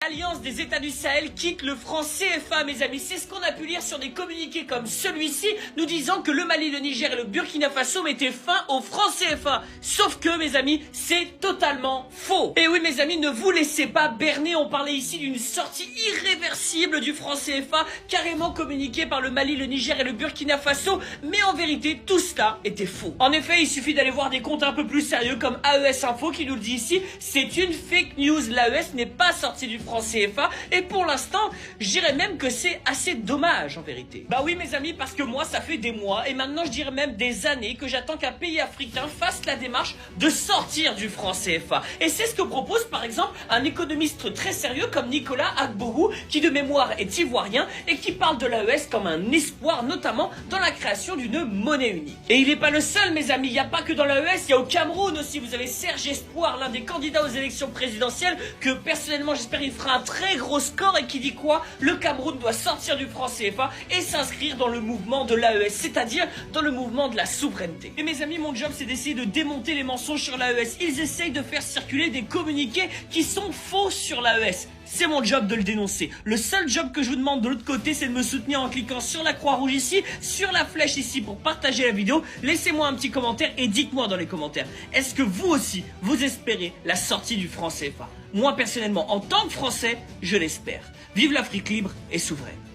l'Alliance des États du Sahel quitte le franc CFA, mes amis. C'est ce qu'on a pu lire sur des communiqués comme celui-ci, nous disant que le Mali, le Niger et le Burkina Faso mettaient fin au franc CFA. Sauf que, mes amis, c'est totalement faux. Et oui, mes amis, ne vous laissez pas berner. On parlait ici d'une sortie irréversible du franc CFA, carrément communiquée par le Mali, le Niger et le Burkina Faso. Mais en vérité, tout cela était faux. En effet, il suffit d'aller voir des comptes un peu plus sérieux comme AES Info qui nous le dit ici. C'est une fake news. L'AES n'est pas sortie du franc CFA. Et pour l'instant, je dirais même que c'est assez dommage en vérité. Bah oui, mes amis, parce que moi, ça fait des mois et maintenant, je dirais même des années que j'attends qu'un pays africain fasse la démarche de sortir du franc CFA. Et c'est ce que propose par exemple un économiste très sérieux comme Nicolas Agbourou, qui de mémoire est ivoirien et qui parle de l'AES comme un espoir, notamment dans la création d'une monnaie unique. Et il n'est pas le seul, mes amis, il n'y a pas que dans l'AES, il y a au Cameroun aussi. Vous avez Serge Espoir, l'un des candidats aux élections présidentielles, que personnellement j'espère il fera un très gros score et qui dit quoi? Le Cameroun doit sortir du franc CFA et s'inscrire dans le mouvement de l'AES, c'est-à-dire dans le mouvement de la souveraineté. Et mes amis, mon job c'est d'essayer de démonter les mensonges sur l'AES. Ils essayent de faire circuler des communiqués qui sont faux sur l'AES. C'est mon job de le dénoncer. Le seul job que je vous demande de l'autre côté, c'est de me soutenir en cliquant sur la croix rouge ici, sur la flèche ici pour partager la vidéo. Laissez-moi un petit commentaire et dites-moi dans les commentaires, est-ce que vous aussi, vous espérez la sortie du franc CFA? Moi personnellement, en tant que Français, je l'espère. Vive l'Afrique libre et souveraine.